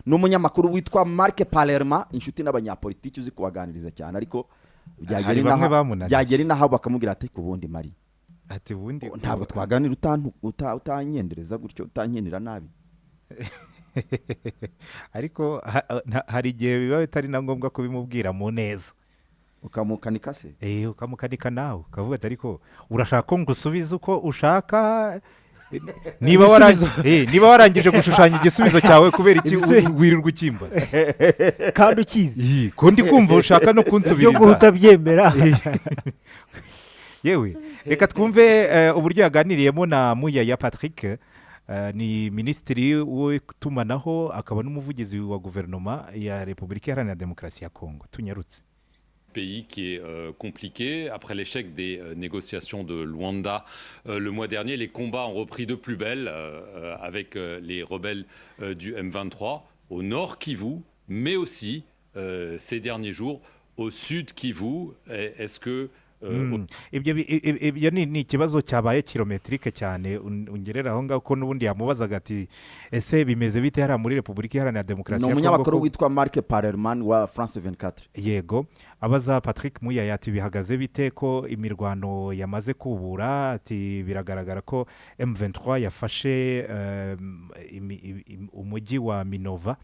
n'umunyamakuru witwa Marc Palerma, inshuti n'abanyapolitiki uzi kubaganiriza cyane, ariko hari bamwe bamunaniye. byagera inaha bakamubwira ati ku bundi Mari ati ubundi ntabwo twaganira utanyendereza gutyo, utanyenera nabi. ariko hari igihe biba bitari na ngombwa kubimubwira mu neza, ukamukanika se ukamukanika nawe ukavuga ati ariko urashaka ko ngusubize uko ushaka, niba warangije gushushanya igisubizo cyawe kubera iki wirirwa ukimbaza kandi ukizi ko ndi kumva ushaka no kunsubiriza byo utabyemera. yewe reka twumve uburyo yaganiriyemo na Muyaya Patrick, ni minisitiri w'itumanaho akaba n'umuvugizi wa guverinoma ya Repubulika Iharanira Demokarasi ya Kongo. Tunyarutse. Pays qui est compliqué. Après l'échec des négociations de Luanda le mois dernier, les combats ont repris de plus belle avec les rebelles du M23 au nord Kivu, mais aussi ces derniers jours au sud Kivu. Est-ce que ibyo ni ikibazo cyabaye kilometrike cyane, ungerera aho ngaho ko n'ubundi yamubazaga ati ese bimeze bite hariya muri Repubulika Iharanira Demokarasi ya Kongo. Ni umunyamakuru witwa Marc Palerma wa France 24. Yego, abaza Patrick Muyaya ati bihagaze bite ko imirwano yamaze kubura, ati biragaragara ko M23 yafashe umujyi wa Minova,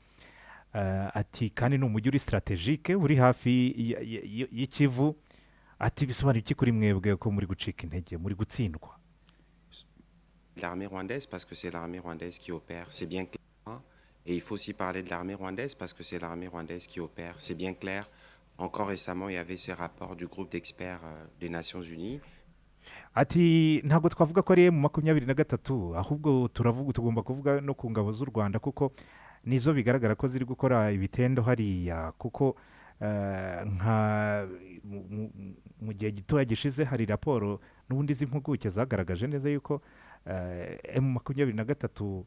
ati kandi ni umujyi uri strategique uri hafi y'ikivu, ati bisobanura iki kuri mwebwe ko muri gucika intege, muri gutsindwa? L'armée rwandaise, parce que c'est l'armée rwandaise qui opère, c'est bien clair. Et il faut aussi parler de l'armée rwandaise parce que c'est l'armée rwandaise qui opère, c'est bien clair. Encore récemment, il y avait ces rapports du groupe d'experts des Nations Unies. Ati ntabwo twavuga ko ari mu 23 ahubwo tugomba kuvuga no ku ngabo z'u Rwanda kuko nizo bigaragara ko ziri gukora ibitendo hariya, kuko nka mu gihe gitoya gishize hari raporo n'ubundi z'impuguke zagaragaje neza yuko M23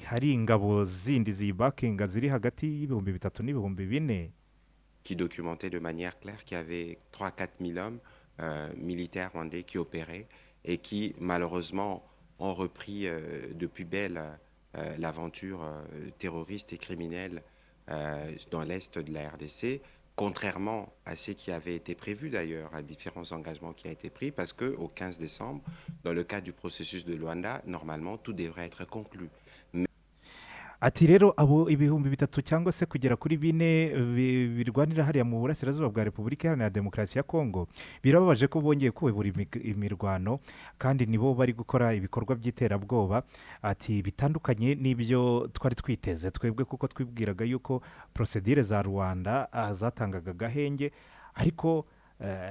hari ingabo zindi zibakinga ziri hagati y'ibihumbi 3 n'ibihumbi 4 qui documentait de manière claire qu'il y avait 3-4 000 hommes militaires rwandais qui opéraient et qui malheureusement ont repris depuis belle l'aventure terroriste et criminelle dans l'est de la RDC, contrairement à ce qui avait été prévu d'ailleurs, à différents engagements qui ont été pris, parce qu'au 15 décembre, dans le cadre du processus de Luanda, normalement, tout devrait être conclu. Ati rero abo ibihumbi 3 cyangwa se kugera kuri 4 birwanira hariya mu burasirazuba bwa Repubulika Iharanira Demokarasi ya Kongo, birababaje ko bongeye kubura imirwano kandi nibo bari gukora ibikorwa by'iterabwoba. Ati bitandukanye n'ibyo twari twiteze twebwe, kuko twibwiraga yuko procedure za Rwanda zatangaga gahenge, ariko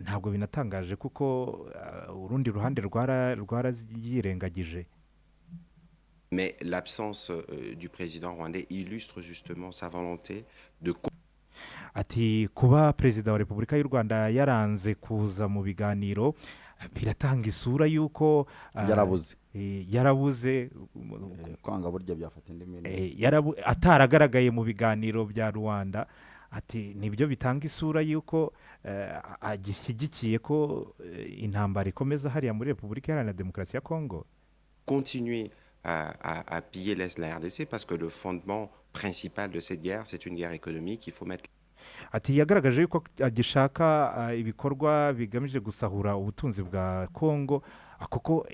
ntabwo binatangaje kuko urundi ruhande rwarazirengagije. Mais l'absence du président rwandais illustre justement sa volonté de... Ati kuba perezida wa Repubulika y'u Rwanda yaranze kuza mu biganiro biratanga isura yuko yarabuze kwanga burya byafata indimi ataragaragaye mu biganiro bya Rwanda. Ati nibyo bitanga isura yuko agishyigikiye ko intambara ikomeza hariya muri Repubulika Iharanira Demokarasi ya Kongo. Continuer à piller l'Est de la RDC parce que le fondement principal de cette guerre, c'est une guerre économique, il faut mettre... Ati yagaragaje yuko agishaka ibikorwa bigamije gusahura ubutunzi bwa Kongo, kuko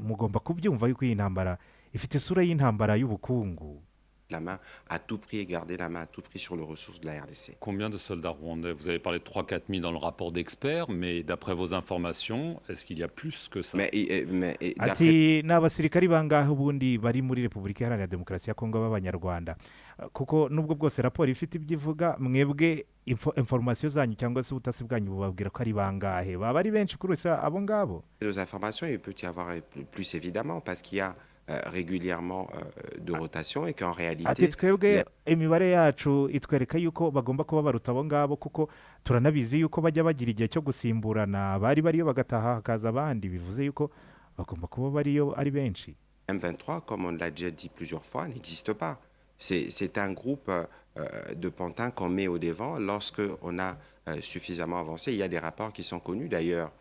mugomba kubyumva yuko iyi ntambara ifite isura y'intambara y'ubukungu. La main à tout prix et garder la main à tout prix sur les ressources de la RDC. Combien de soldats rwandais? Vous avez parlé de 3-4 000 dans le rapport d'experts, mais d'après vos informations, est-ce qu'il y a plus que ça? Ati n'abasirikari bangahe ubundi bari muri Repubulika Iharanira Demokarasi ya Kongo b'Abanyarwanda, kuko nubwo bwose raporo ifite ibyivuga, mwebwe information zanyu cyangwa se ubutasi bwanyu bubabwira ko ari bangahe? Baba ari benshi kurusha abo ngabo? Les informations, il peut y avoir plus évidemment parce qu'il y a régulièrement de rotation et qu'en réalité... Ati twebwe imibare yacu itwereka yuko bagomba kuba baruta abo ngabo, kuko turanabizi yuko bajya bagira igihe cyo gusimburana, bari bariyo bagataha hakaza abandi, bivuze yuko bagomba kuba bariyo ari benshi. M23, comme on l'a déjà dit plusieurs fois, n'existe pas. C'est un groupe de pantins qu'on met au devant lorsqu'on a suffisamment avancé. Il y a des rapports qui sont connus d'ailleurs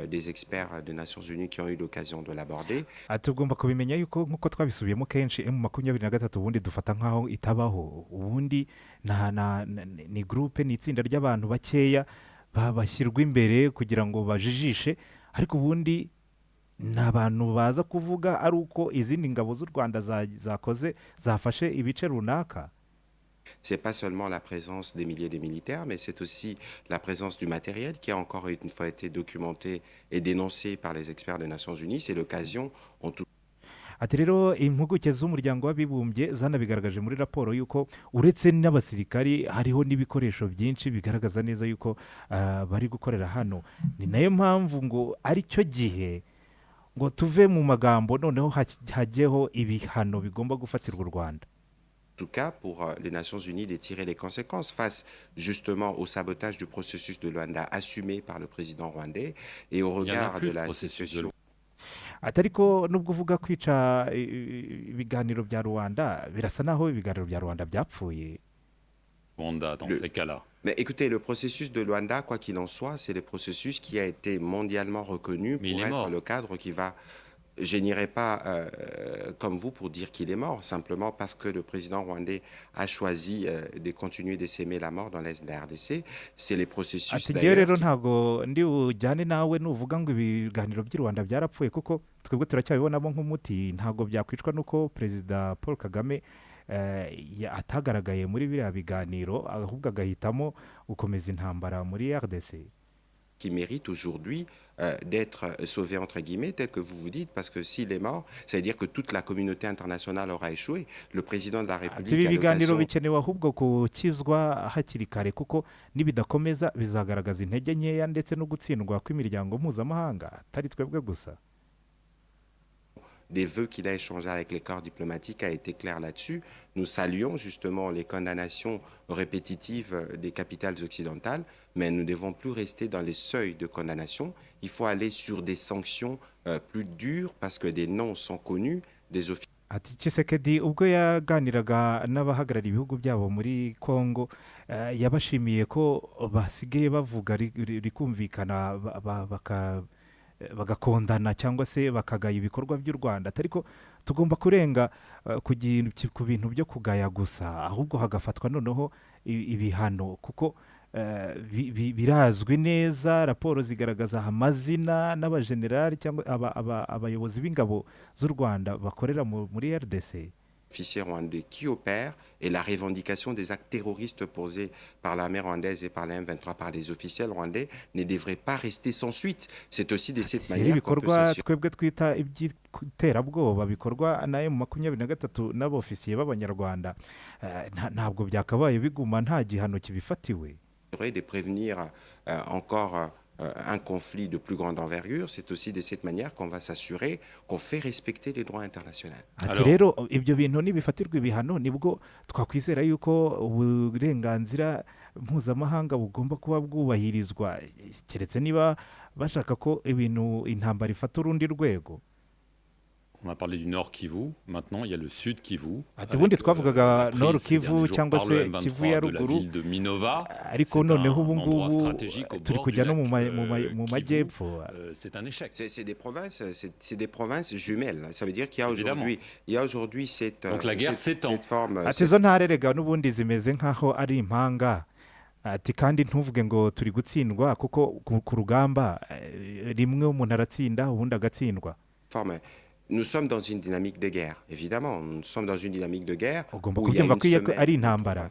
des experts des Nations Unies qui ont eu l'occasion de l'aborder. tugomba kubimenya yuko nk'uko twabisubiyemo kenshi M23 ubundi dufata nk'aho itabaho ubundi ni gurupe ni itsinda ry'abantu bakeya bashyirwa imbere kugira ngo bajijishe ariko ubundi ni abantu baza kuvuga ari uko izindi ngabo z'u Rwanda zakoze zafashe ibice runaka. C'est pas seulement la présence des milliers de militaires, mais c'est aussi la présence du matériel qui a encore une fois été documenté et dénoncé par les experts des Nations Unies. C'est l'occasion, en tout ati rero impuguke z'umuryango w'abibumbye zanabigaragaje muri raporo yuko uretse n'abasirikari hariho n'ibikoresho byinshi bigaragaza neza yuko bari gukorera hano. Ni nayo mpamvu ngo ari cyo gihe ngo tuve mu magambo noneho hajyeho ibihano bigomba gufatirwa u Rwanda. En tout cas, pour les Nations Unies de tirer les conséquences face justement au sabotage du processus de Luanda assumé par le président rwandais et au regard de la situation. Atariko nubwo uvuga kwica ibiganiro bya Rwanda birasa naho ibiganiro bya Rwanda byapfuye. Rwanda dans ces cas-là. Mais écoutez, le processus de Luanda, quoi qu'il en soit, c'est le processus qui a été mondialement reconnu pour être le cadre qui va... Je n'irai pas comme vous pour dire qu'il est mort, simplement parce que le président rwandais a choisi de continuer de s'aimer la mort dans l'Est de la RDC. C'est les processus d'ailleurs... rero ntago ndi ujyane nawe nuvuga ngo ibiganiro by'u Rwanda byarapfuye kuko twebwe turacyabibonamo nk'umuti ntago byakwicwa nuko Perezida Paul Kagame atagaragaye muri biriya biganiro ahubwo agahitamo gukomeza intambara muri RDC. Qui mérite aujourd'hui d'être sauvé entre guillemets, tel que vous vous dites, parce que s'il est mort, ça veut dire que toute la communauté internationale aura échoué. Le président de la République a ibiganiro bikenewe ahubwo gukizwa hakiri kare kuko nibidakomeza bizagaragaza intege nkeya ndetse no gutsindwa kw'imiryango mpuzamahanga atari twebwe gusa. Des vœux qu'il a échangés avec les corps diplomatiques a été clair là-dessus. Nous saluons justement les condamnations répétitives des capitales occidentales, mais nous ne devons plus rester dans les seuils de condamnation. Il faut aller sur des sanctions plus dures parce que des noms sont connus, des officiers. Ati Tshisekedi ubwo yaganiraga n'abahagarariye ibihugu byabo muri Kongo yabashimiye ko basigaye bavuga rikumvikana bagakondana cyangwa se bakagaya ibikorwa by'u Rwanda ariko tugomba kurenga ku bintu byo kugaya gusa ahubwo hagafatwa noneho ibihano kuko birazwi neza raporo zigaragaza amazina n'abajenerali cyangwa abayobozi b'ingabo z'u Rwanda bakorera muri RDC. Officiers rwandais qui opèrent et la revendication des actes terroristes posés par l'armée rwandaise et par la M23 par les officiels rwandais ne devrait pas rester sans suite. C'est aussi de cette manière qu'on peut s'assurer. Twebwe twita iby'iterabwoba bikorwa na M23 n'abofisiye b'abanyarwanda ntabwo byakabaye biguma nta gihano kibifatiwe. De prévenir encore un conflit de plus grande envergure, c'est aussi de cette manière qu'on va s'assurer qu'on fait respecter les droits internationaux. Ati rero ibyo bintu nibifatirwa ibihano nibwo twakwizera yuko uburenganzira mpuzamahanga bugomba kuba bwubahirizwa keretse niba bashaka ko ibintu intambara ifata urundi rwego. On a parlé du Nord Kivu, maintenant il y a le Sud Kivu. Ubundi twavugaga Nord Kivu cyangwa se Kivu ya ruguru ariko noneho ubu ngubu turi kujya no mu majyepfo. C'est un échec. C'est des provinces jumelles. Ça veut dire qu'il y a aujourd'hui cette Donc la guerre s'étend. Ati izo ntara rega n'ubundi zimeze nk'aho ari impanga. Ati kandi ntuvuge ngo turi gutsindwa kuko ku rugamba rimwe umuntu aratsinda ubundi agatsindwa. Nous sommes dans une dynamique de guerre, évidemment. Nous sommes dans une dynamique de guerre où il y a une semaine ari intambara.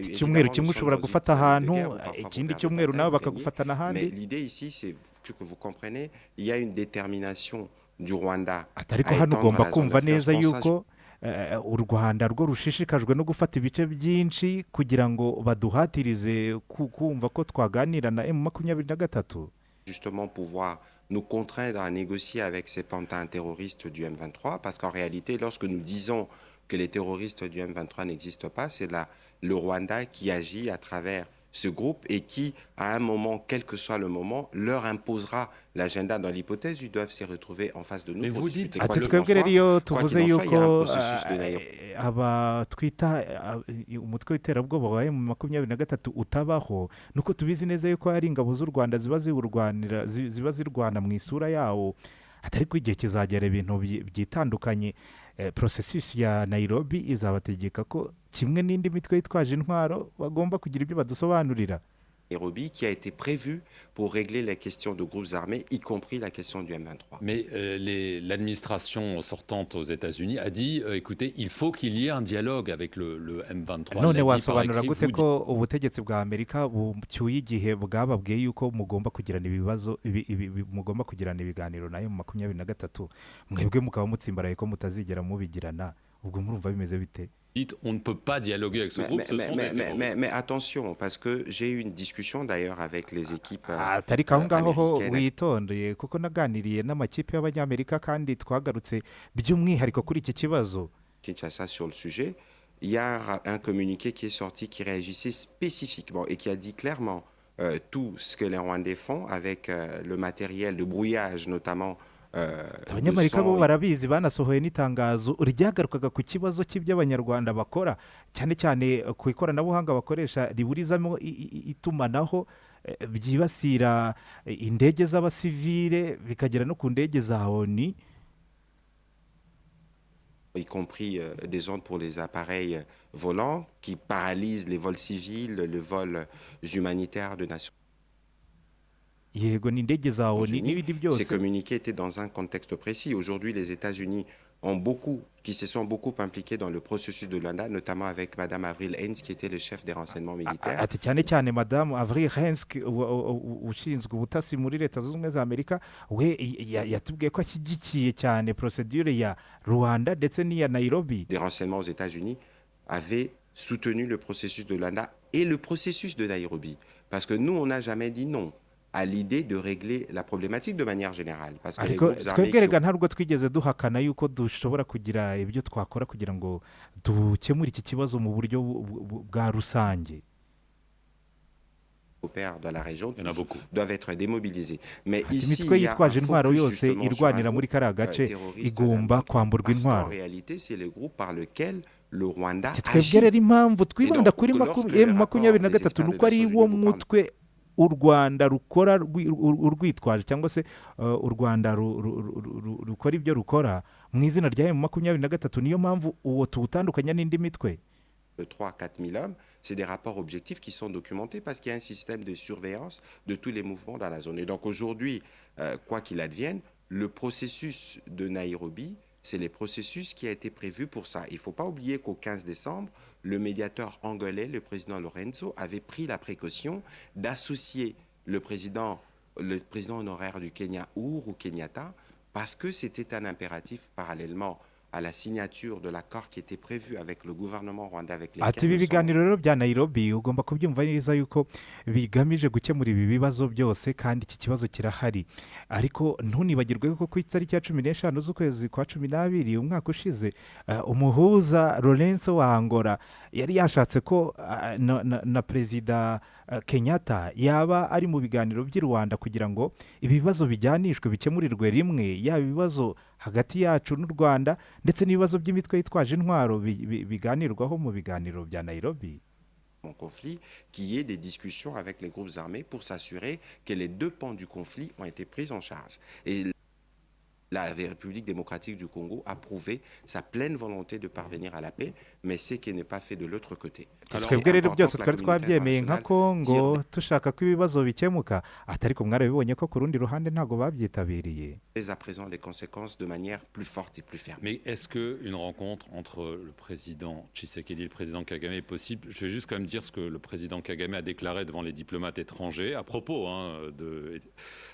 Icyumweru kimwe ushobora gufata ahantu ikindi cyumweru nawe bakagufata n'ahandi. Mais l'idée ici, c'est que vous comprenez, il y a une détermination du Rwanda. Ariko hano ugomba kumva neza yuko u Rwanda rwo rushishikajwe no gufata ibice byinshi kugira ngo baduhatirize kumva ko twaganira na M23. Justement pouvoir nous contraindre à négocier avec ces pantins terroristes du M23, parce qu'en réalité, lorsque nous disons que les terroristes du M23 n'existent pas, c'est le Rwanda qui agit à travers ce groupe et qui, à un moment, quel que soit le moment, leur imposera l'agenda. Dans l'hypothèse, ils doivent se retrouver en face de nous Mais pour vous discuter. dites- Quoi ati qu'il en twebwe soit, rero iyo quoi tuvuze qu'il en soit, il y a un yuko processus de Nairobi. aba twita umutwe w'iterabwoba wabaye mu 23 utabaho nuko tubizi neza yuko hari ingabo z'u Rwanda ziba zirwana mu isura yawo atari ko igihe kizagera ibintu byitandukanye. Processus ya Nairobi izabategeka ko kimwe n'indi mitwe yitwaje intwaro bagomba kugira ibyo badusobanurira. Nairobi qui a été prévu pour régler les questions de groupes armés, y compris la question du M23. Mais l'administration sortante aux États-Unis a dit écoutez, il faut qu'il y ait un dialogue avec le M23. None L'a dit par wasobanura écrit, gute vous ko ubutegetsi bwa Amerika bucyuye igihe bwababwiye yuko mugomba kugirana mugomba kugirana ibiganiro nayo mu 23 mwebwe mukaba mutsimbaraye ko mutazigera mubigirana ubwo murumva bimeze bite? dites on ne peut pas dialoguer avec ce groupe, ce sont des terroristes. Mais attention, parce que j'ai eu une discussion d'ailleurs avec les équipes atari aho ngaho ho américaines. witondeye kuko naganiriye n'amakipe y'abanyamerika kandi twagarutse by'umwihariko kuri iki kibazo. Kinshasa sur le sujet. Il y a un communiqué qui est sorti qui réagissait spécifiquement et qui a dit clairement tout ce que les Rwandais font avec le matériel de brouillage notamment. Abanyamerika bo barabizi banasohoye n'itangazo ryagarukaga ku kibazo cy'iby'abanyarwanda bakora cyane cyane ku ikoranabuhanga bakoresha riburizamo itumanaho byibasira indege z'abasivile bikagera no ku ndege za ONU, y compris des ondes pour les appareils volants qui paralysent les vols civils, les vols humanitaires de Nations yego ni indege za ONU n'ibindi Ces byose. communiqués étaient dans un contexte précis. Aujourd'hui, les États-Unis qui se sont beaucoup impliqués dans le processus de Luanda, notamment avec Madame Avril Haines, qui était le chef des renseignements militaires. Ati cyane cyane madamu Avril Haines ushinzwe ubutasi muri Leta Zunze Ubumwe za Amerika we yatubwiye ko ashyigikiye cyane procedure ya Rwanda ndetse n'iya Nairobi. Des renseignements aux États-Unis avaient soutenu le processus de Luanda et le processus de Nairobi. Parce que nous, on n'a jamais dit non à l'idée de régler la problématique de manière générale. Parce que les ariko groupes armés twebwe rega ntabwo twigeze duhakana yuko dushobora kugira ibyo twakora kugira ngo dukemure iki kibazo mu buryo bwa rusange. opèrent dans la région Il y en a beaucoup. doivent être démobilisés. Mais Ati ici, imitwe il y a yitwaje un intwaro focus yose justement sur un irwanira muri groupe kariya gace terroriste igomba kwamburwa parce qu'en intwaro. réalité, c'est le groupe par lequel le Rwanda Ati twebwe agit. rero impamvu twibanda donc, kuri lorsque le rapport des M23 experts nuko des ari Nations wo Unies mutwe u Rwanda rukora urwitwaje cyangwa se u Rwanda rukora ibyo rukora mu izina rya M23 niyo mpamvu uwo tuwutandukanya n'indi mitwe. De 3 à 4 000 hommes, c'est des rapports objectifs qui sont documentés parce qu'il y a un système de surveillance de tous les mouvements dans la zone. Et donc aujourd'hui, quoi qu'il advienne, le processus de Nairobi, c'est le processus qui a été prévu pour ça. Il ne faut pas oublier qu'au 15 décembre, le médiateur angolais, le président Lorenzo, avait pris la précaution d'associer le président honoraire du Kenya, Uhuru Kenyatta, parce que c'était un impératif parallèlement à la signature de l'accord qui était prévu avec le gouvernement rwandais avec les Ati ibi biganiro rero bya Nairobi ugomba kubyumva neza yuko bigamije gukemura ibi bibazo byose kandi iki kibazo kirahari, ariko ntunibagirwe ko ku itariki ya 15 z'ukwezi kwa 12 umwaka ushize umuhuza Lorenzo wa Angola yari yashatse ko na perezida Kenyatta yaba ari mu biganiro by'i Rwanda kugira ngo ibi bibazo bijyanishwe bikemurirwe rimwe, yaba ibibazo hagati yacu n'u Rwanda ndetse n'ibibazo by'imitwe yitwaje intwaro biganirwaho mu biganiro bya Nairobi. Mon conflit, qu'il y ait des discussions avec les groupes armés pour s'assurer que les deux pans du conflit ont été pris en charge. Et la République démocratique du Congo a prouvé sa pleine volonté de parvenir à la paix, mais ce qui n'est pas fait de l'autre côté. Twebwe rero byose twari twabyemeye nka Kongo tushaka ko ibibazo bikemuka, atari ko mwarabibonye ko ku rundi ruhande ntago babyitabiriye. Dès à présent les conséquences de manière plus forte et plus ferme. Mais est-ce qu'une rencontre entre le président Tshisekedi et le président Kagame est possible? Je vais juste quand même dire ce que le président Kagame a déclaré devant les diplomates étrangers à propos de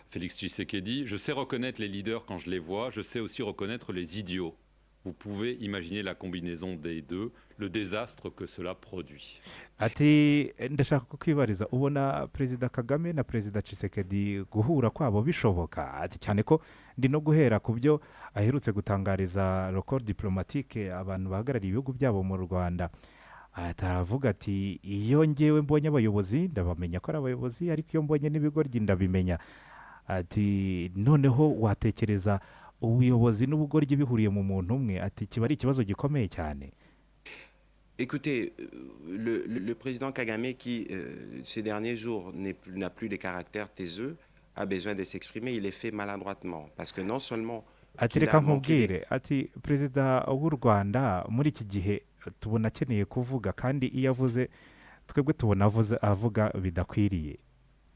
Félix Tshisekedi. Je sais reconnaître les leaders quand je les vois, je sais aussi reconnaître les idiots. Vous pouvez imaginer la combinaison des deux, le désastre que cela produit. Ati ndashaka kukwibariza ubona perezida Kagame na perezida Tshisekedi guhura kwabo bishoboka? Ati cyane ko ndi no guhera ku byo aherutse gutangariza record diplomatique abantu bahagarariye ibihugu byabo mu Rwanda, aravuga ati iyo ngewe mbonye abayobozi ndabamenya ko ari abayobozi ariko iyo mbonye n'ibigoryi ndabimenya. Ati noneho watekereza ubuyobozi n'ubugoryi bihuriye mu muntu umwe, ati kiba ari ikibazo gikomeye cyane. Écoutez, le président Kagame qui, ces derniers jours, n'a plus de caractère taiseux, a besoin de s'exprimer, il est fait maladroitement. Parce que non seulement Ati qu'il reka a manqué nkubwire, ati perezida w'u Rwanda muri iki gihe tubona akeneye kuvuga, kandi iyo avuze twebwe tubona avuga bidakwiriye.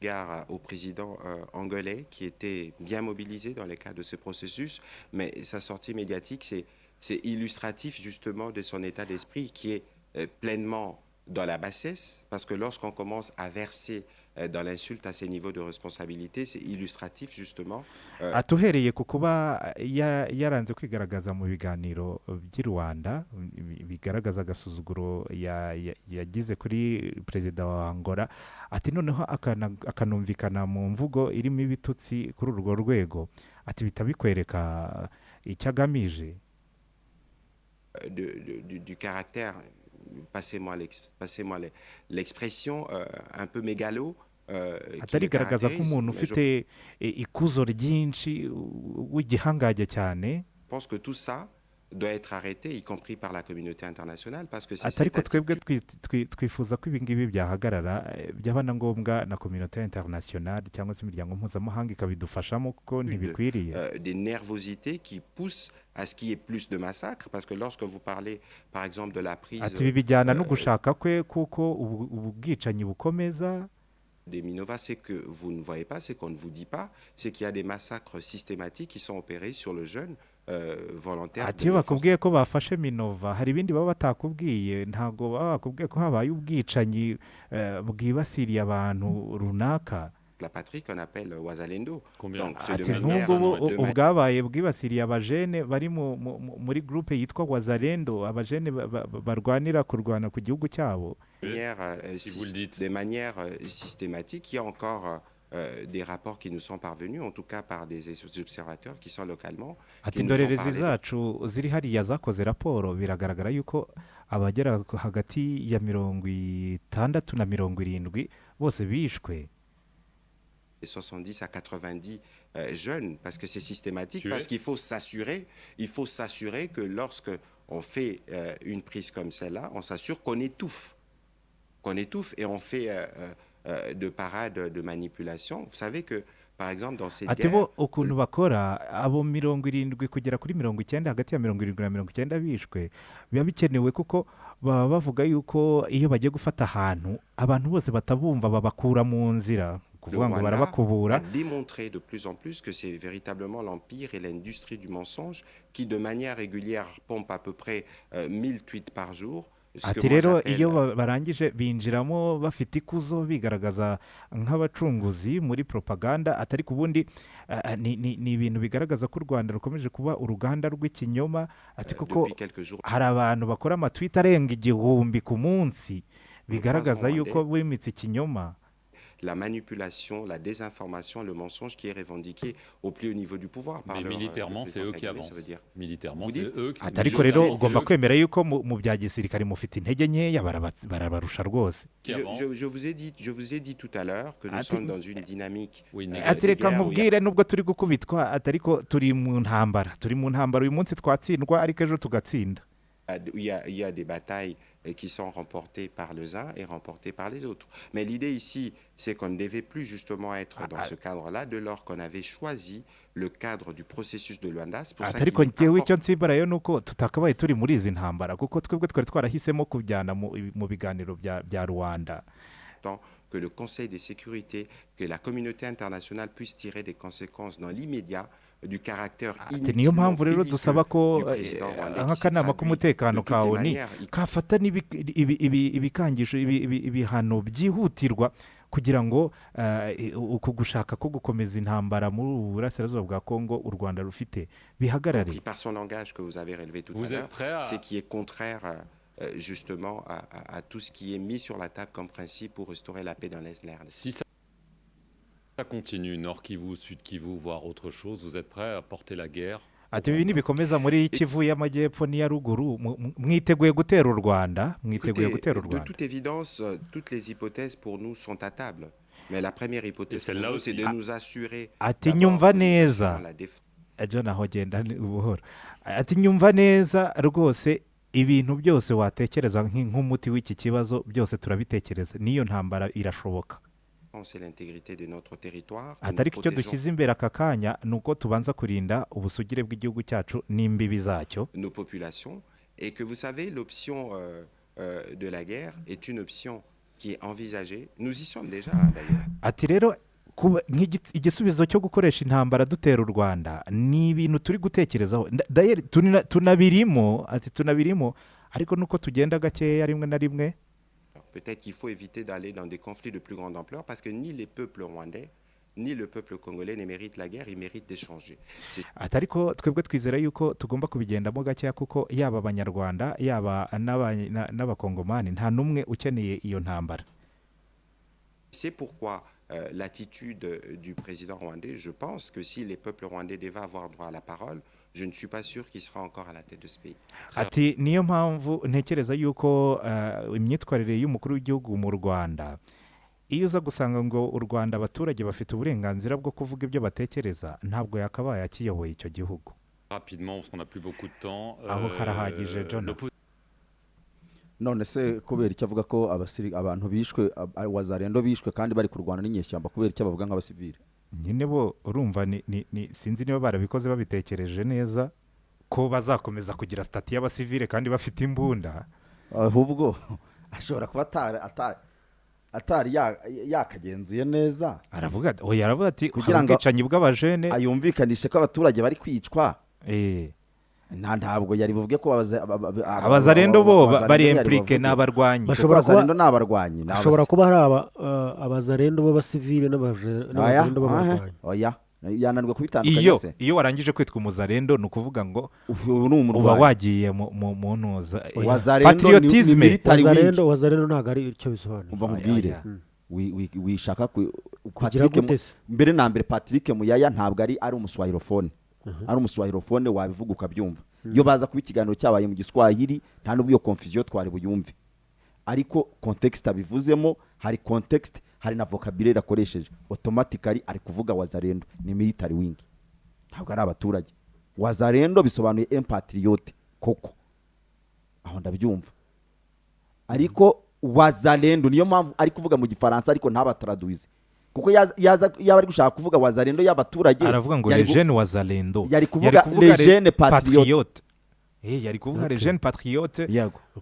d'égard au président angolais qui était bien mobilisé dans le cadre de ce processus, mais sa sortie médiatique, c'est illustratif justement de son état d'esprit qui est pleinement dans la bassesse, parce que lorsqu'on commence à verser dans l'insulte à ces niveaux de responsabilité, c'est illustratif justement. Ati uhereye ku kuba yaranze kwigaragaza mu biganiro by'i Rwanda bigaragaza agasuzuguro yagize kuri perezida wa Angola, ati noneho akanumvikana mu mvugo irimo ibitutsi kuri urwo rwego, ati bihita bikwereka icyo agamije. Du caractère, passez-moi l'expression, un peu mégalo. Atarigaragaza ko umuntu ufite ikuzo ryinshi w'igihangaje cyane. Je pense que tout ça doit être arrêté, y compris par la communauté internationale, parce que c'est Atariko cette twebwe attitude twifuza ko ibi ngibi byahagarara, byaba na ngombwa na communauté internationale cyangwa se imiryango mpuzamahanga ikabidufashamo kuko ntibikwiriye. des nervosités qui poussent à ce qu'il y ait plus de massacres, parce que lorsque vous parlez, par exemple, de la prise Ati ibi bijyana no gushaka kwe kuko ubu bwicanyi bukomeza. des Minova, c'est que vous ne voyez pas, c'est qu'on ne vous dit pas, c'est qu'il y a des massacres systématiques qui sont opérés sur le jeune volontaire. Ati iyo bakubwiye ko bafashe Minova hari ibindi baba batakubwiye, ntabwo baba bakubwiye ko habaye ubwicanyi bwibasiriye abantu runaka. La patrie qu'on appelle Wazalendo. Combien? Donc, c'est Ati de manière, nk'ubwo de ubwabaye bwibasiriye abajene bari muri groupe yitwa Wazalendo, abajene barwanira kurwana ku gihugu cyabo. manière, Si vous le dites. de manière systématique. Il y a encore des rapports qui nous sont parvenus, en tout cas par des observateurs qui sont localement. Ati qui nous font indorerezi parler zacu ziri hariya zakoze raporo, biragaragara yuko abagera hagati ya 60 na 70 bose bishwe. de 70 à 90 jeunes, parce que c'est systématique, Tués. parce qu'il faut s'assurer que lorsque on fait une prise comme celle-là, on s'assure qu'on étouffe et on fait de parades de manipulation. Vous savez que, par exemple, dans cette Ati guerre, bo ukuntu bakora abo 70 kugera kuri 90, hagati ya 70 na 90 bishwe, biba bikenewe kuko baba bavuga yuko iyo bagiye gufata ahantu abantu bose batabumva babakura mu nzira, le kuvuga ngo Rwanda barabakubura. a démontré de plus en plus que c'est véritablement l'empire et l'industrie du mensonge qui, de manière régulière, pompe à peu près 1000 tweets par jour. Ce que Ati moi rero j'appelle, iyo barangije binjiramo bafite ikuzo bigaragaza nk'abacunguzi muri propaganda, atari ku bundi ni ibintu bigaragaza ko u Rwanda rukomeje kuba uruganda rw'ikinyoma. Ati kuko depuis quelques jours, hari abantu bakora amatwita arenga 1000 ku munsi, bigaragaza yuko bimitse ikinyoma. la manipulation, la désinformation, le mensonge qui est revendiqué au plus haut niveau du pouvoir. Par Mais leur, militairement, le c'est président eux qui Kagame, avancent. ça veut dire. Militairement, Vous c'est dites eux qui. Ati ariko rero militairement, c'est ugomba eux kwemera yuko mu bya gisirikare mufite intege nkeya, barabarusha rwose. qui Je, avancent. je vous ai dit tout à l'heure que nous Ah, sommes dans une dynamique. Oui, Ati reka guerre où il y a- nkubwire nubwo turi gukubitwa, ati ariko turi mu ntambara uyu munsi twatsindwa ariko ejo tugatsinda. Il y a des batailles qui sont remportées par les uns et remportées par les autres. Mais l'idée ici, c'est qu'on ne devait plus justement être dans ce cadre-là, dès lors qu'on avait choisi le cadre du processus de Luanda. C'est pour ça Ati ariko qu'il est njyewe important icyo nsimbarayo ni uko tutakabaye turi muri izi ntambara, kuko twebwe twari twarahisemo kujyana mu biganiro bya Rwanda. que le Conseil de sécurité, que la communauté internationale puisse tirer des conséquences dans l'immédiat du caractère Ati niyo mpamvu rero belliqueux dusaba ko du président rwandais qui s'est nk'akanama traduit k'umutekano de toutes ka les ONU manières, kafata ibikangisho ibihano byihutirwa kugira ngo uku gushaka ko gukomeza intambara muri ubu burasirazuba bwa Kongo u Rwanda rufite bihagarare. compris par son langage que vous avez relevé tout Vous à êtes l'heure, prêt à- c'est qui est contraire justement à tout ce qui est mis sur la table comme principe pour restaurer la paix dans l'Est de la RDC. Si ça continue, Nord Kivu, Sud Kivu, voire autre chose, vous êtes prêt à porter la guerre ati ibi nibikomeza muri Kivu y'amajyepfo n'iya ruguru mwiteguye gutera u Rwanda mwiteguye Écoutez, gutera u de Rwanda. toute évidence, toutes les hypothèses pour nous sont à table. Mais la première hypothèse, pour celle-là nous, c'est aussi. de nous assurer Ati d'abord nyumva que nous neza. assurons la défense ejo naho genda buhoro. Ati nyumva neza rwose ibintu byose watekereza nk'umuti w'iki kibazo byose turabitekereza n'iyo ntambara irashoboka. et l'intégrité de notre territoire. que atari nous icyo protégeons dushyize imbere aka kanya ni uko tubanza kurinda ubusugire bw'igihugu cyacu n'imbibi zacyo. nos populations et que vous savez, l'option de la guerre est une option qui est envisagée. Nous y sommes déjà d'ailleurs. Ati rero igisubizo cyo gukoresha intambara dutera u Rwanda ni ibintu turi gutekerezaho tunabirimo ariko nuko tugenda gakeya rimwe na rimwe. Peut-être qu'il faut éviter d'aller dans des conflits de plus grande ampleur parce que ni les peuples rwandais ni le peuple congolais ne méritent la guerre, ils méritent d'échanger. Ati ariko twebwe twizera yuko tugomba kubigendamo gakeya kuko yaba abanyarwanda yaba n'abakongomani nta n'umwe ukeneye iyo ntambara. C'est pourquoi l'attitude du président rwandais, je pense que si les peuples rwandais devaient avoir droit à la parole, je ne suis pas sûr qu'il sera encore à la tête de ce pays. Ati niyo mpamvu ntekereza yuko imyitwarire y'umukuru w'igihugu mu Rwanda iyo uza gusanga ngo u Rwanda abaturage bafite uburenganzira bwo kuvuga ibyo batekereza ntabwo yakabaye akiyoboye icyo gihugu. Rapidement parce qu'on n'a plus beaucoup de temps. Aho harahagije John. none se kubera icyo avuga ko abantu bishwe wazarendo bishwe kandi bari kurwana n'inyeshyamba kubera icyo bavuga nk'abasivili nyine bo urumva ni sinzi niba barabikoze babitekereje neza ko bazakomeza kugira stati y'abasivile kandi bafite imbunda. ahubwo ashobora kuba atari yakagenzuye neza aravuga ati kugira ngo ubwicanyi bw'abajene ayumvikanishe ko abaturage bari kwicwa. Ntabwo yari buvuge ko abazarendo bo bari impliqué n'abarwanyi. Ashobora kuba hari abazarendo b'abasivile n'abazarendo b'abarwanyi. Oya yananirwa kubitandukanya se. Iyo warangije kwitwa umuzarendo ni ukuvuga ngo uba wagiye mu ntuza. Patriotisme. Wazarendo ntabwo ari icyo bisobanura. Umva nkubwire wishaka kugira gutese. Mbere na mbere Patrick Muyaya ntabwo ari umuswahilofone. Ari umuswahilofone wabivuga ukabyumva. Iyo baza kuba ikiganiro cyabaye mu Giswahili nta n'ubwo iyo confusion twari buyumve. Ariko context abivuzemo hari context hari na vocabulaire akoresheje automatically ari kuvuga wazarendo ni military wing ntabwo ari abaturage. Wazarendo bisobanuye empatriote koko aho ndabyumva ariko wazarendo niyo mpamvu ari kuvuga mu Gifaransa ariko ntabatraduize kuko yaba ari gushaka kuvuga wazarendo y'abaturage aravuga ngo les jeunes wazarendo yari kuvuga les jeunes patriotes yari kuvuga les jeunes patriotes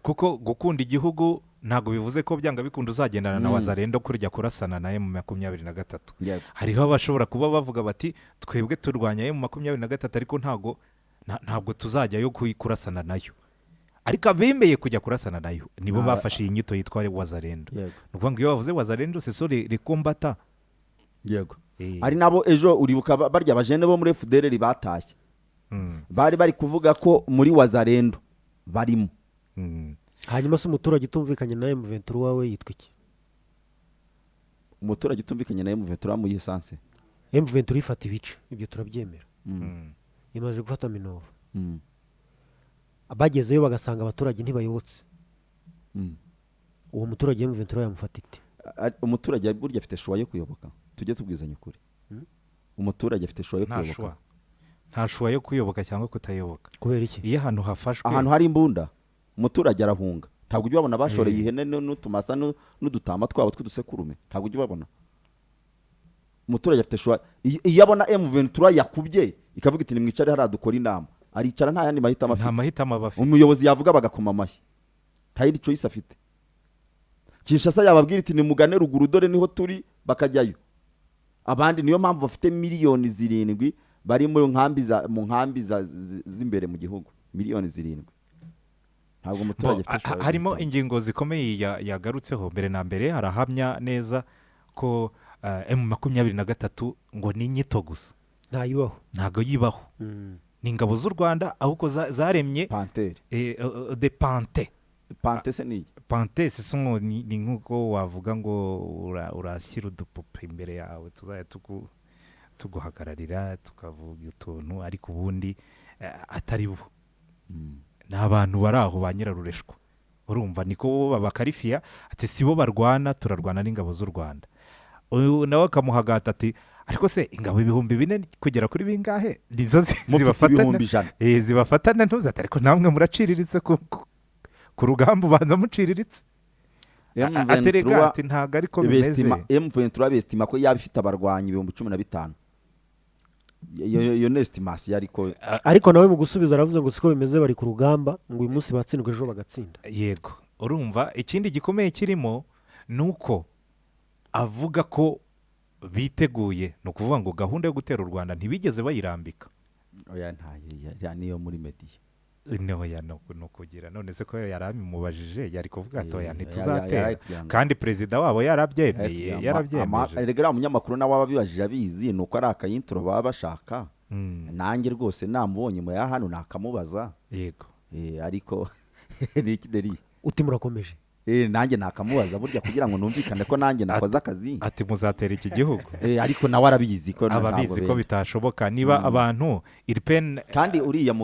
kuko gukunda igihugu ntabwo bivuze ko byanga bikunda uzagendana na wazarendo kurya kurasana na M23. Hariho abashobora kuba bavuga bati twebwe turwanya M23 ariko ntabwo tuzajyayo kurasana nayo, ariko abemeye kujya kurasana nayo nibo bafashe iyi nyito yitwa wazarendo. Ni ukuvuga ngo iyo bavuze wazarendo c'est sur les combattants. Yego ari nabo ejo uribuka barya abajene bo muri FDLR batashye bari kuvuga ko muri wazarendo barimo. Hanyuma se umuturage utumvikanye na M23 wawe yitwa iki? Umuturage utumvikanye na M23 mu yisanse M23 ifata ibice ibyo turabyemera. Imaze gufata Minova. Abagezeyo bagasanga abaturage ntibayobotse. Uwo muturage M23 yamufata ite? Umuturage burya afite shuwa yo kuyoboka. Tujye tubwizanya ukuri. Umuturage afite shuwa yo kuyoboka. Nta shuwa yo kuyoboka cyangwa kutayoboka. Kubera iki? Iyo ahantu hafashwe ahantu hari imbunda umuturage arahunga. Ntabwo ujye babona bashoreye ihene n'utumasa n'udutama twabo tw'udusekurume. Ntabwo ujye babona. Umuturage afite shuwa iyo abona M23 yakubye ikavuga iti nimwicare hari adukora inama. Aricara nta yandi mahitamo afite. Nta mahitamo bafite. Umuyobozi yavuga bagakoma amashyi. Tayiri choice afite. Kinshasa yababwira iti nimugane ruguru dore niho turi bakajyayo. Abandi niyo mpamvu bafite miliyoni 7 bari mu nkambi z'imbere mu gihugu. Miliyoni 7. Ntabwo umuturage afite harimo ingingo zikomeye yagarutseho mbere na mbere harahamya neza ko M23 ngo ni nyito gusa ntago yibaho. Ni ingabo z'u Rwanda ahubwo zaremye Pantere de Pante. Pante se ni Pante se ni nkuko wavuga ngo urashyira udupupe imbere yawe tuzaya tuguhagararira tukavuga utuntu ariko ubundi atari bo ni abantu bari aho ba nyirarureshwa urumva niko bo babakarifiya ati si bo barwana turarwana n'ingabo z'u Rwanda uyu nawe akamuhagata ati ariko se ingabo 4,000 kugera kuri bingahe nizo zibafatana ntuzate ariko namwe muraciriritse ku rugamba ubanza muciriritse aterega ati ntago ariko bimeze M23 bestima ko yaba ifite abarwanyi 15,000 iyo nestimasi ariko nawe mu gusubiza aravuze ngo siko bimeze bari ku rugamba ngo uyu munsi batsindwe ejo bagatsinda yego urumva ikindi gikomeye kirimo nuko avuga ko biteguye ni ukuvuga ngo gahunda yo gutera u Rwanda ntibigeze bayirambika oya niyo muri media no kugira none se ko yaramumubajije yari kuvuga ati oya ntituzatera kandi perezida wabo yarabyemeye erega umunyamakuru nawe ababibajije abizi nuko ari akayintro baba bashaka nanjye rwose namubonye mu ya hano nakamubaza yego ariko ni ikideri uti murakomeje nanjye nakamubaza burya kugira ngo numvikane ko nanjye nakoze akazi ati muzatera iki gihugu ariko nawe arabizi ko ababizi ko bitashoboka niba abantu irpen kandi uriya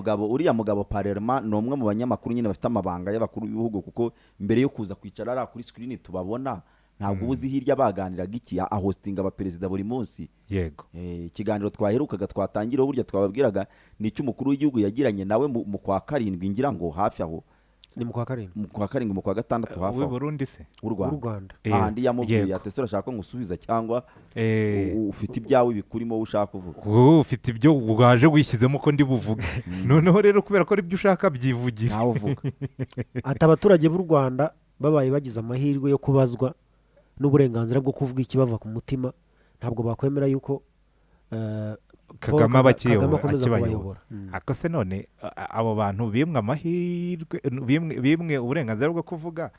mugabo Parlement ni umwe mu banyamakuru nyine bafite amabanga y'abakuru b'ibihugu kuko mbere yo kuza kwicara ari kuri screen tubabona ntabwo ubuzi hirya baganiraga iki ahostinga abaperezida buri munsi yego ikiganiro twaherukaga twatangiraho burya twababwiraga ni icyo umukuru w'igihugu yagiranye nawe mu kwa 7 ngira ngo hafi aho ni mu kwa 7 mu kwa 6 hafi aho Burundi se u Rwanda ahandi yamubwiye ati se urashaka ngusubiza cyangwa ufite ibyawe bikurimo ushaka kuvuga ufite ibyo ugaje wishyizemo ko ndi buvuge noneho rero kubera ko ari byo ushaka byivugira nawe uvuga ati abaturage b'u Rwanda babaye bagize amahirwe yo kubazwa n'uburenganzira bwo kuvuga ikibava ku mutima ntabwo bakwemera yuko Kagame akibayobora ako se none abo bantu bimwe amahirwe bimwe uburenganzira bwo kuvuga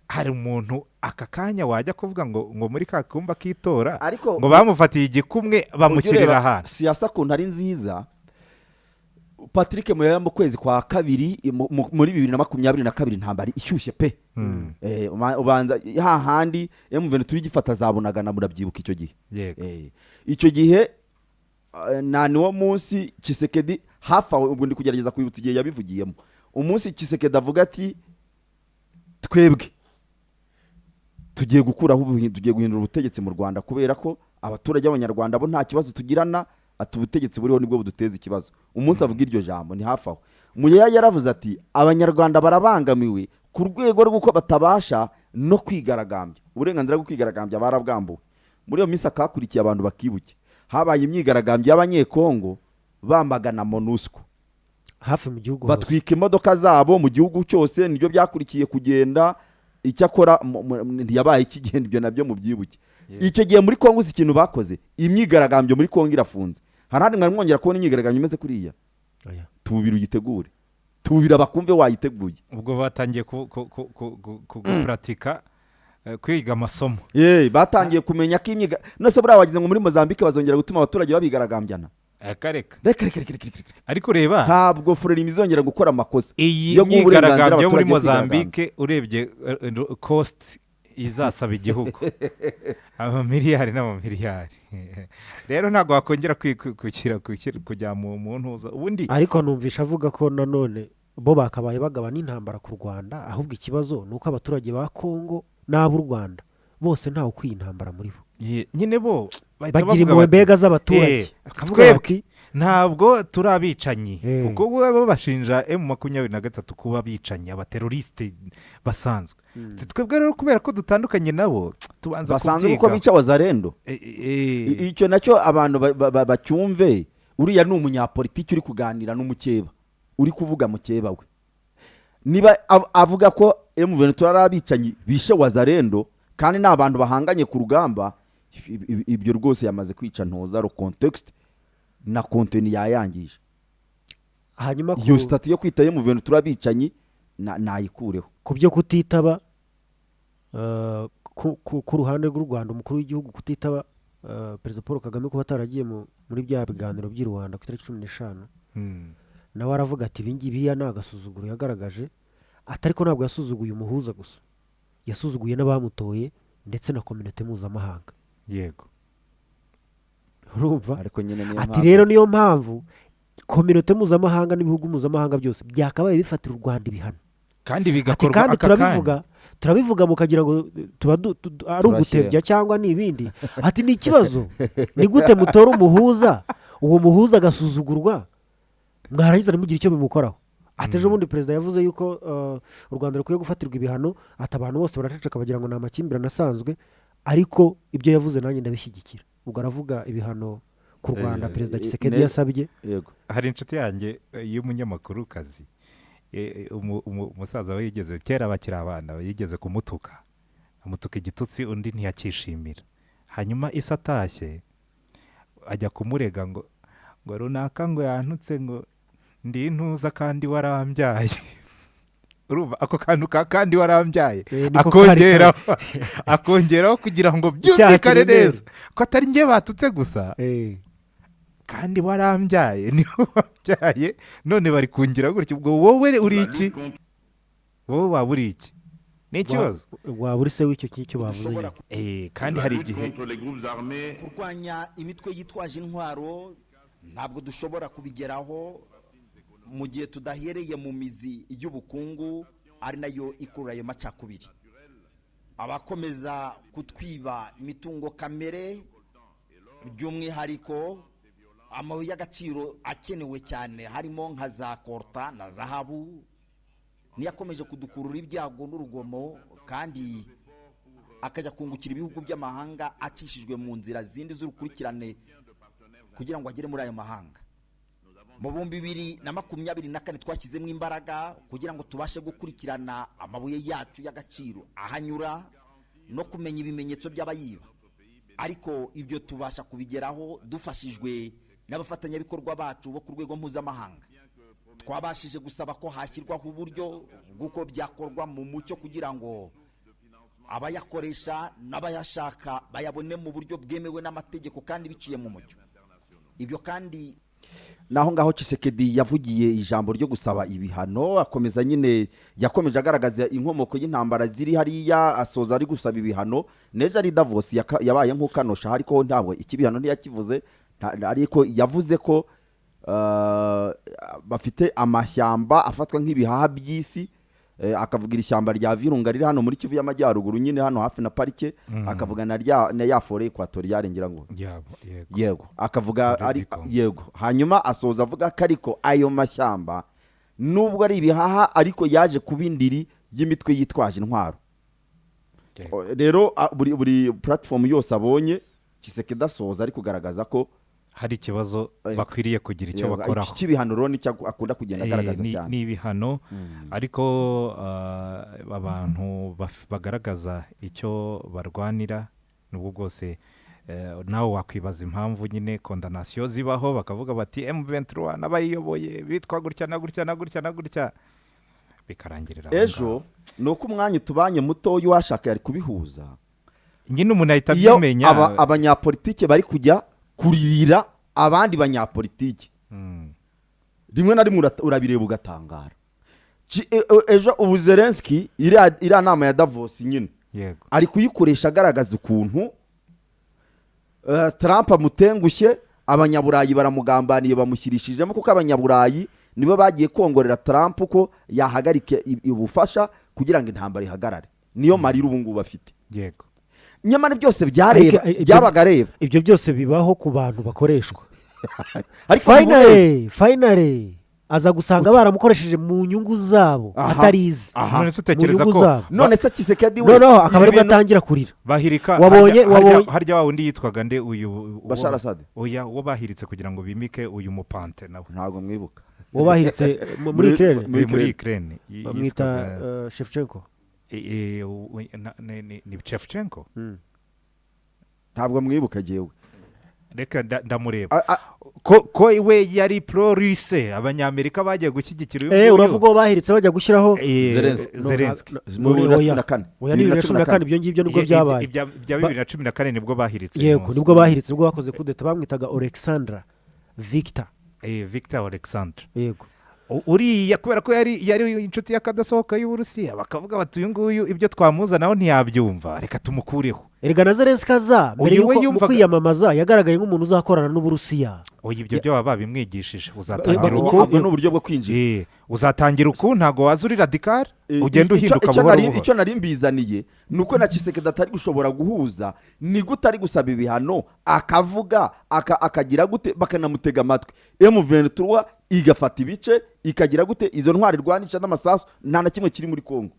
hari umuntu aka kanya wajya kuvuga ngo muri ka kumba k'itora ngo bamufatiye igikumwe bamushyirira ahantu siyasa kuntu ari nziza Patrick Muyaya mu kwezi kwa 2 muri 2022 intambara ishyushye pe ubanza hahandi M23 gifata zabonaga na murabyibuka icyo gihe icyo gihe nani wo munsi Tshisekedi hafa ubwo ndi kugerageza kwibutsa igihe yabivugiyemo umunsi Tshisekedi avuga ati twebwe tugiye guhindura ubutegetsi mu Rwanda kubera ko abaturage b'abanyarwanda bo nta kibazo tugirana ati ubutegetsi buriho nibwo buduteza ikibazo umunsi avuga iryo jambo ni hafi aho Muyaya yaravuze ati abanyarwanda barabangamiwe ku rwego rw'uko batabasha no kwigaragambya uburenganzira bwo kwigaragambya barabwambuwe muri iyo minsi akakurikiye abantu bakibuke habaye imyigaragambyo y'abanyekongo bambagana MONUSCO hafi mu gihugu batwika imodoka zabo mu gihugu cyose nibyo byakurikiye kugenda icyakora ntiyabaye ikigenda ibyo nabyo mu byibuke icyo gihe muri Kongo ikintu bakoze imyigaragambyo muri Kongo irafunze harandi mwari mwongera kubona imyigaragambyo imeze kuriya tubira uyitegure tubira bakumve wayiteguye ubwo batangiye gupuratika kwiga amasomo batangiye kumenya ko imyiga nose buriya wagize ngo muri Mozambique bazongera gutuma abaturage babigaragambyaana reka ariko reba ntabwo Frelimo izongera gukora amakosa iyi myigaragambyo yo muri Mozambique urebye cost izasaba igihugu amamiliyari n'amamiliyari rero ntabwo wakongera kujya mu ntuza ubundi ariko numvisha avuga ko nanone bo bakabaye bagabana intambara ku Rwanda ahubwo ikibazo ni uko abaturage ba Kongo n'ab'u Rwanda bose ntawe ukwiye intambara muri bo nyine bo bagira impuhwe mbega z'abaturage twebwe ntabwo turabicanyi kuko bo bashinja M23 kuba bicanyi abateroriste basanzwe twebwe rero kubera ko dutandukanye nabo tubanza basanzwe uko bica wazarendo icyo nacyo abantu bacyumve uriya ni umunyapolitiki uri kuganira n'umukeba uri kuvuga mukeba we niba avuga ko M23 ari abicanyi bishe wazarendo kandi n'abantu bahanganye ku rugamba ibyo rwose yamaze kwica ntoza ro context na contenu yayangije hanyuma iyo stati yo kwita M23 abicanyi nayikureho ku byo kutitaba ku ruhande rw'u Rwanda umukuru w'igihugu kutitaba Perezida Paul Kagame kuba ataragiye muri bya biganiro by'i Rwanda ku itariki 15 nawe aravuga ati ibingibi ni agasuzuguro yagaragaje atari ko ntabwo yasuzuguye umuhuza gusa yasuzuguye n'abamutoye ndetse na community mpuzamahanga yego urumva ati rero niyo mpamvu kominote mpuzamahanga n'ibihugu mpuzamahanga byose byakabaye bifatira u Rwanda ibihano kandi Ati bigakorwa kandi aka kanya turabivuga mukagira ngo tuba ari ugutebya cyangwa ni ibindi ati ni ikibazo ni gute mutora umuhuza uwo muhuza agasuzugurwa mwarangiza ntimugire icyo bimukoraho ati ejo bundi perezida yavuze yuko u Rwanda rukwiye gufatirwa ibihano ati abantu bose baraceceka bagira ngo ni amakimbirane asanzwe ariko ibyo yavuze nanjye ndabishyigikira ubwo aravuga ibihano ku Rwanda perezida Tshisekedi yasabye hari inshuti yanjye y'umunyamakurukazi umusaza we yigeze kera bakiri abana yigeze kumutuka amutuka igitutsi undi ntiyakishimira hanyuma isi atashye ajya kumurega ngo runaka ngo yantutse ngo ndi intuza kandi warambyaye urumva ako kantu ka kandi warambyaye akongeraho kugira ngo byumvikane neza ko atari njye batutse gusa kandi warambyaye niho wabyaye none bari kungira gutya ubwo wowe uri iki wowe waba uri iki ni ikibazo waba uri se w'icyo ngicyo bavuze kandi hari igihe kurwanya imitwe yitwaje intwaro ntabwo dushobora kubigeraho mu gihe tudahereye mu mizi y'ubukungu ari nayo ikurura ayo macakubiri abakomeza kutwiba imitungo kamere by'umwihariko amabuye y'agaciro akenewe cyane harimo nka za korta na zahabu niyo akomeje kudukurura ibyago n'urugomo kandi akajya kungukira ibihugu by'amahanga acishijwe mu nzira zindi z'urukurikirane kugira ngo agere muri ayo mahanga mu 2024 twashyizemo imbaraga kugira ngo tubashe gukurikirana amabuye yacu y'agaciro ahanyura no kumenya ibimenyetso by'abayiba ariko ibyo tubasha kubigeraho dufashijwe n'abafatanyabikorwa bacu bo ku rwego mpuzamahanga twabashije gusaba ko hashyirwaho uburyo bw'uko byakorwa mu mucyo kugira ngo abayakoresha n'abayashaka bayabone mu buryo bwemewe n'amategeko kandi biciye mu mucyo ibyo kandi naho ngaho Tshisekedi yavugiye ijambo ryo gusaba ibihano akomeza nyine yakomeje agaragaza inkomoko y'intambara ziri hariya asoza ari gusaba ibihano neje ari Davos yabaye nk'ukanosha ariko ntabwo ikibihano ntiyakivuze ariko yavuze ko bafite amashyamba afatwa nk'ibihaha by'isi akavugira ishyamba rya Virunga riri hano muri Kivu y'Amajyaruguru nyine hano hafi na parike akavuga na ya forêt équatoriale ngira ngo yego akavuga ari yego hanyuma asoza avuga ko ariko ayo mashyamba nubwo ari ibihaha ariko yaje kubindiri y'imitwe yitwaje intwaro rero buri platform yose abonye Tshisekedi asoza ari kugaragaza ko hari ikibazo bakwiriye kugira icyo bakoraho iki bihano rero nicyo akunda kugenda agaragaza cyane ni ibihano ariko abantu bagaragaza icyo barwanira nubwo bwose nawe wakwibaza impamvu nyine condamnation zibaho bakavuga bati M23 n'abayiyoboye bitwa gutya na gutya na gutya na gutya bikarangirira ejo nuko umwanya tubanye muto washaka yari kubihuza nyine umuntu ahita byimenya abanyapolitike bari kujya kuririra abandi banyapolitike rimwe na rimwe urabireba ugatangara ejo ubu Zelensky iriya nama ya Davos nyine ari kuyikoresha agaragaza ukuntu Trump amutengushye abanyaburayi baramugambaniye bamushyirishijemo kuko abanyaburayi nibo bagiye kongorera Trump ko yahagarike ubufasha kugira ngo intambara ihagarare niyo marira ubu ngubu bafite yego nyamara byose byabaga areba ibyo byose bibaho ku bantu bakoreshwa finally aza gusanga baramukoresheje mu nyungu zabo atarizi none se utekereza ko none se Tshisekedi we noneho akaba aribwo atangira kurira bahirika wabonye harya wundi yitwaga nde uyu Bashar Assad oya uwo bahiritse kugira ngo bimike uyu mupante nawe ntabwo mwibuka uwo bahiritse muri Ukraine bamwita Shevchenko ni Shevchenko ntabwo mwibuka jewe reka ndamureba ko we yari pro-russe abanyamerika bagiye gushyigikira uyu uravuga ko bahiritse bajya gushyiraho Zelensky mu 2014 ibyo ngibyo nibwo byabaye ibya 2014 nibwo bahiritse yego nibwo bahiritse nibwo bakoze kudeta bamwitaga Alexandra Victor Victor Alexandre yego uriya kubera ko yari inshuti y'akadasohoka y'Uburusiya bakavuga bati uyu nguyu ibyo twamuzanaho ntiyabyumva reka tumukureho. erega na Zelensky aza mbere Uyu we y'uko mu kwiyamamaza yagaragaye nk'umuntu uzakorana n'Uburusiya. oya ibyo byo baba babimwigishije uzatangira ubwo ni uburyo bwo kwinjira. uzatangira uku ntago waza uri radikari ugenda uhinduka buhoro buhoro. icyo nari mbizaniye ni uko na Tshisekedi atari gushobora guhuza ni gute ari gusaba ibihano akavuga akagira gute bakanamutega amatwi M23 igafata ibice ikagira gute izo ntwari rwanisha n'amasasu nta na kimwe kiri muri Kongo.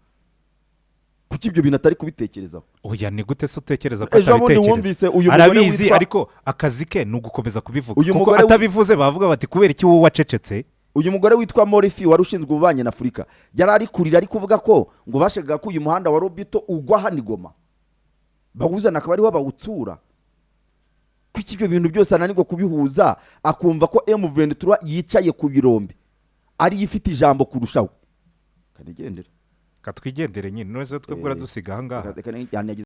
Kuki ibyo bintu atari kubitekerezaho? oya ni gute se utekereza ko Ejo bundi wumvise uyu mugore arabizi witwa ariko akazi ke ni ugukomeza kubivuga Uyu kuko mugore atabivuze bavuga bati kubera iki wowe wacecetse. uyu mugore witwa Morifi wari ushinzwe ububanyi na Afurika yari ari kurira ari kuvuga ko ngo bashakaga ko uyu muhanda wa Robito ugwa hano i Goma bawuzana akaba ariho bawutsura. Kuki ibyo bintu byose ananirwa kubihuza akumva ko M23 yicaye ku birombe ari ifite ijambo kurushaho. Kanigendera katwigendere nyine none twebwe uradusiga aha ngaha.